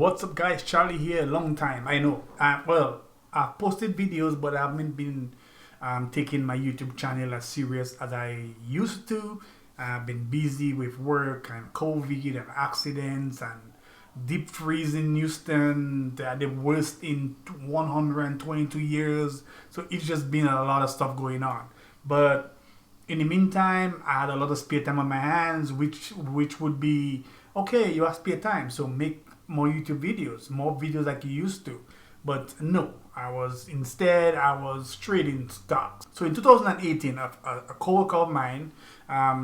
What's up, guys? Charlie here. Long time, I know. Well, I've posted videos, but I haven't been taking my YouTube channel as serious as I used to. I've been busy with work and COVID and accidents and deep freeze in Houston, the worst in 122 years. So it's just been a lot of stuff going on. But in the meantime, I had a lot of spare time on my hands, which would be okay. You have spare time, so make more YouTube videos, more videos like you used to. But no, I was trading stocks. So in 2018, a coworker of mine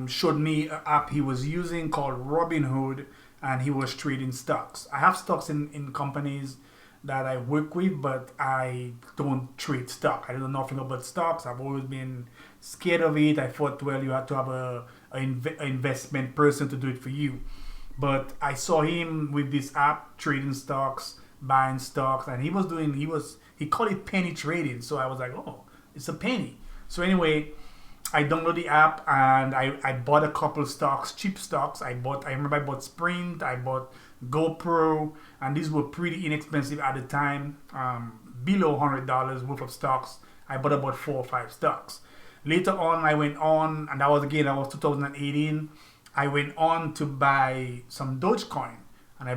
showed me an app he was using called Robinhood, and he was trading stocks. I have stocks in companies that I work with, but I don't trade stock. I don't know nothing about stocks. I've always been scared of it. I thought, well, you had to have an investment person to do it for you. But I saw him with this app trading stocks, buying stocks, and he called it penny trading. So I was like, oh, it's a penny. So anyway, I downloaded the app and I bought a couple of stocks, cheap stocks. I remember I bought Sprint, I bought GoPro, and these were pretty inexpensive at the time, below $100 worth of stocks. I bought about 4 or 5 stocks. Later on, I went on, and that was 2018. I went on to buy some Dogecoin, and I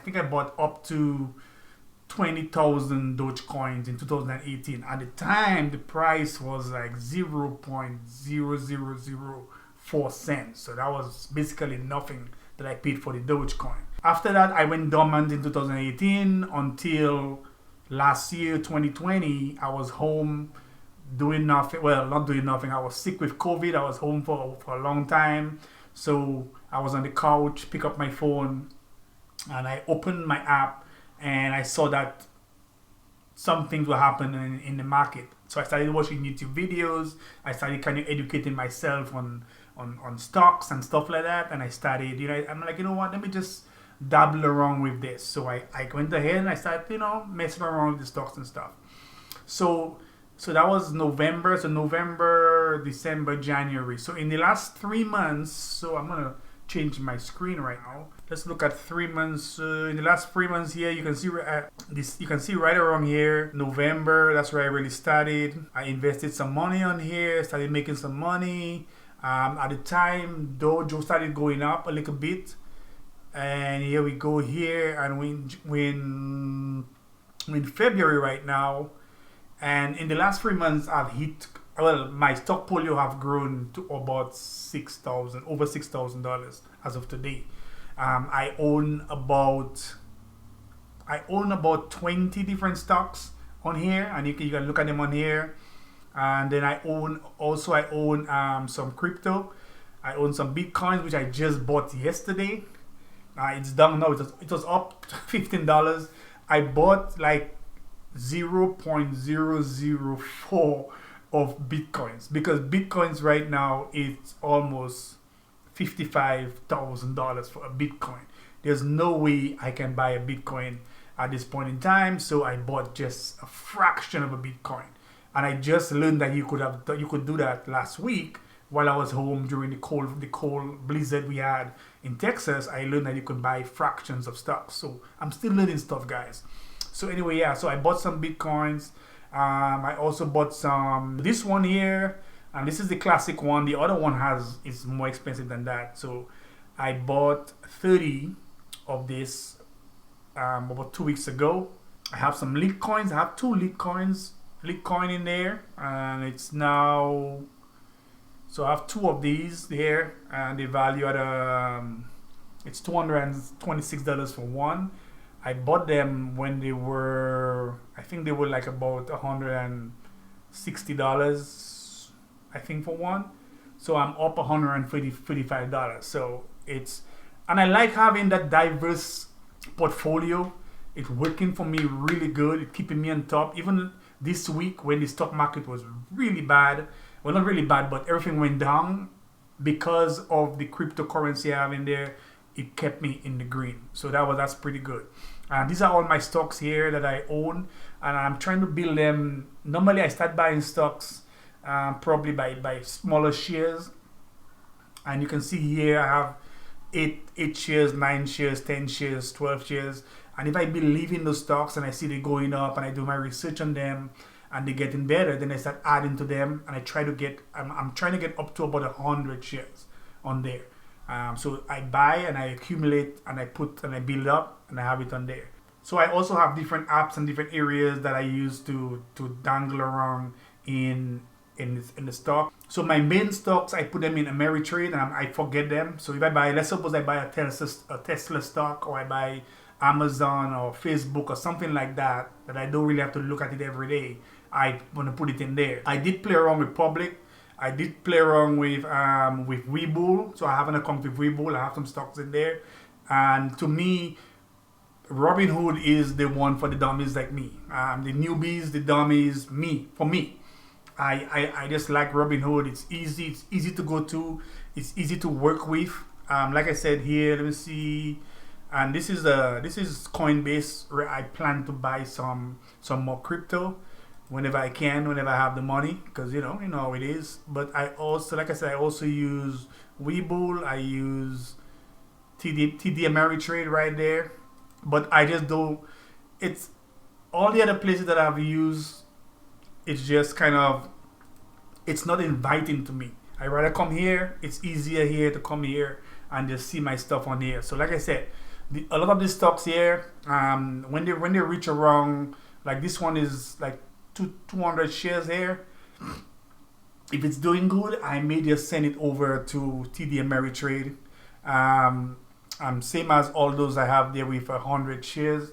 think I bought up to 20,000 Dogecoins in 2018. At the time, the price was like 0.0004 cents. So that was basically nothing that I paid for the Dogecoin. After that, I went dormant in 2018 until last year, 2020. I was home doing nothing. Well, not doing nothing. I was sick with COVID. I was home for a long time. So I was on the couch, pick up my phone, and I opened my app, and I saw that some things were happening in the market. So I started watching YouTube videos. I started kind of educating myself on stocks and stuff like that. And I started, I'm like, you know what, let me just dabble around with this. So I went ahead and I started, messing around with the stocks and stuff. So that was November. So November, December, January. So in the last 3 months, so I'm gonna change my screen right now. Let's look at 3 months. In the last 3 months here, you can see this. You can see right around here, November. That's where I really started. I invested some money on here. Started making some money. At the time, Doge started going up a little bit, and here we go here. And we're in February right now. And in the last 3 months, my stock portfolio have grown to about over $6,000 as of today. I own about 20 different stocks on here, and you can look at them on here. And then I own some crypto. I own some Bitcoins, which I just bought yesterday. It's down now. It was up $15. I bought like 0.004 of Bitcoins, because Bitcoins right now it's almost $55,000 for a Bitcoin. There's no way I can buy a Bitcoin at this point in time, so I bought just a fraction of a Bitcoin. And I just learned that you could do that last week while I was home during the cold blizzard we had in Texas. I learned that you could buy fractions of stocks. So I'm still learning stuff, guys. So anyway, yeah, so I bought some Bitcoins. I also bought this one here, and this is the classic one. The other one is more expensive than that. So I bought 30 of this about 2 weeks ago. I have some Litecoins. I have 2 Litecoin in there, and it's now, so I have 2 of these there, and the value at it's $226 for one. I bought them when I think they were like about $160, I think, for one. So I'm up $135. So and I like having that diverse portfolio. It's working for me really good. It's keeping me on top. Even this week when the stock market was really bad, well, not really bad, but everything went down because of the cryptocurrency I have in there. It kept me in the green. So that's pretty good. These are all my stocks here that I own, and I'm trying to build them. Normally I start buying stocks probably by smaller shares, and you can see here I have 8 shares, 9 shares, 10 shares, 12 shares. And if I believe in those stocks and I see they going up and I do my research on them and they're getting better, then I start adding to them and I try to get, I'm trying to get up to about 100 shares on there. So I buy and I accumulate and I put and I build up and I have it on there. So I also have different apps and different areas that I use to dangle around in the stock. So my main stocks, I put them in Ameritrade and I forget them. So if I buy, let's suppose I buy a Tesla stock, or I buy Amazon or Facebook or something like that, that I don't really have to look at it every day, I want to put it in there. I did play around with Public. I did play around with Webull. So I have an account with Webull. I have some stocks in there. And to me, Robinhood is the one for the dummies like me. The newbies, the dummies, for me. I just like Robinhood. It's easy to go to. It's easy to work with. Like I said here, let me see. And this is Coinbase, where I plan to buy some more crypto whenever I can, whenever I have the money, because you know how it is. But I also, like I said, I also use Webull. I use TD Ameritrade right there. But I just don't. It's all the other places that I've used. It's just kind of, it's not inviting to me. I rather come here. It's easier here to come here and just see my stuff on here. So like I said, a lot of these stocks here, when they reach around, like this one is like 200 shares here. If it's doing good, I may just send it over to TD Ameritrade. Same as all those I have there with 100 shares.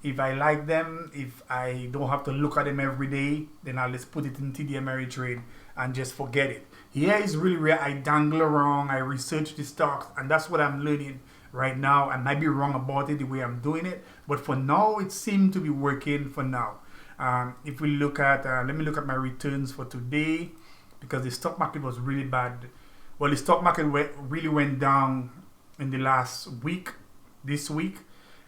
If I like them, if I don't have to look at them every day, then I'll just put it in TD Ameritrade and just forget it. Here is really where I dangle around, I research the stocks, and that's what I'm learning right now. I might be wrong about it, the way I'm doing it, but for now, it seemed to be working for now. If we look at, let me look at my returns for today, because the stock market was really bad. Well, the stock market really went down in the last week, this week.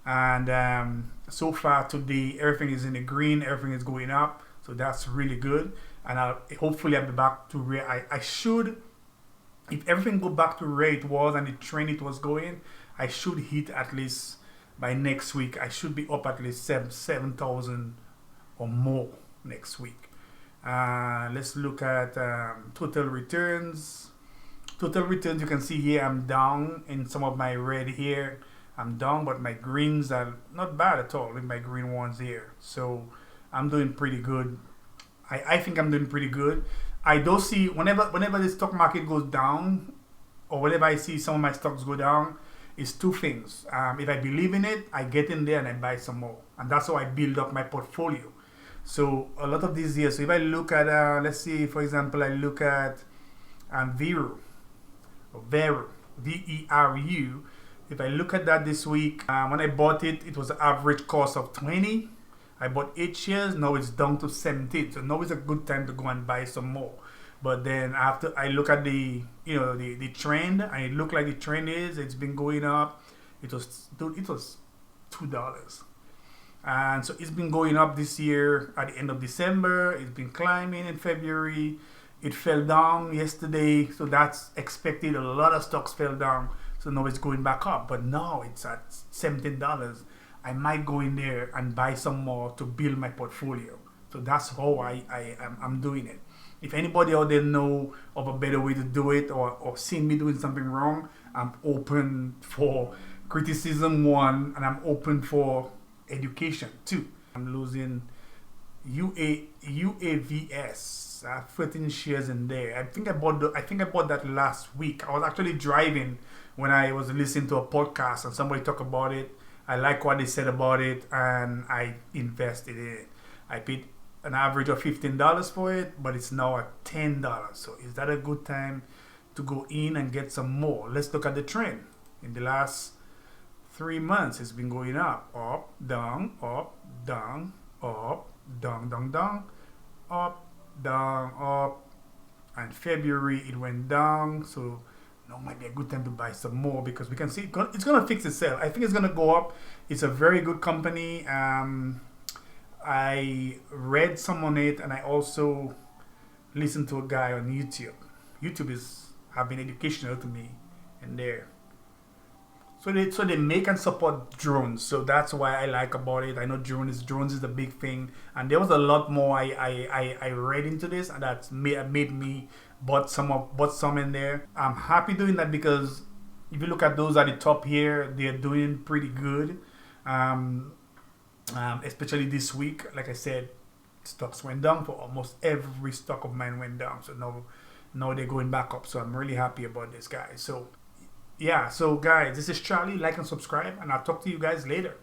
And so far today, everything is in the green, everything is going up. So that's really good. And hopefully I'll be back to where I should, if everything go back to where it was and the trend it was going, I should hit at least by next week. I should be up at least 7,000 or more next week. Let's look at total returns. Total returns, you can see here I'm down in some of my red here. I'm down, but my greens are not bad at all with my green ones here. So I'm doing pretty good. I think I'm doing pretty good. I do see whenever the stock market goes down, or whenever I see some of my stocks go down, it's two things. If I believe in it, I get in there and I buy some more. And that's how I build up my portfolio. So a lot of these years, so if I look at, let's see, for example, I look at Veru, Veru. If I look at that this week, when I bought it, it was an average cost of 20. I bought 8 shares. Now it's down to 17. So now is a good time to go and buy some more. But then after I look at the trend, and it looked like the trend it's been going up. It was $2. And so it's been going up this year at the end of December. It's been climbing in February. It fell down yesterday. So that's expected. A lot of stocks fell down. So now it's going back up. But now it's at $17. I might go in there and buy some more to build my portfolio. So that's how I'm doing it. If anybody out there know of a better way to do it, or seen me doing something wrong, I'm open for criticism, one, and I'm open for education, two. I'm losing UAVS. I have 13 shares in there. I think I bought that last week. I was actually driving when I was listening to a podcast and somebody talked about it. I like what they said about it, and I invested in it. I paid an average of $15 for it, but it's now at $10. So is that a good time to go in and get some more? Let's look at the trend. In the last 3 months, it's been going up, down, up, down, up, down, down, down, up, down, up. And February it went down. So now might be a good time to buy some more, because we can see it's going to fix itself. I think it's going to go up. It's a very good company. I read some on it, and I also listened to a guy on YouTube. YouTube have been educational to me in there. So they make and support drones. So that's why I like about it. I know drones is the big thing, and there was a lot more I read into this, and that made me bought some in there. I'm happy doing that because if you look at those at the top here, they're doing pretty good. Especially this week, like I said, stocks went down. For almost every stock of mine went down. So now they're going back up. So I'm really happy about this, guys. So yeah, so guys, this is Charlie. Like and subscribe, and I'll talk to you guys later.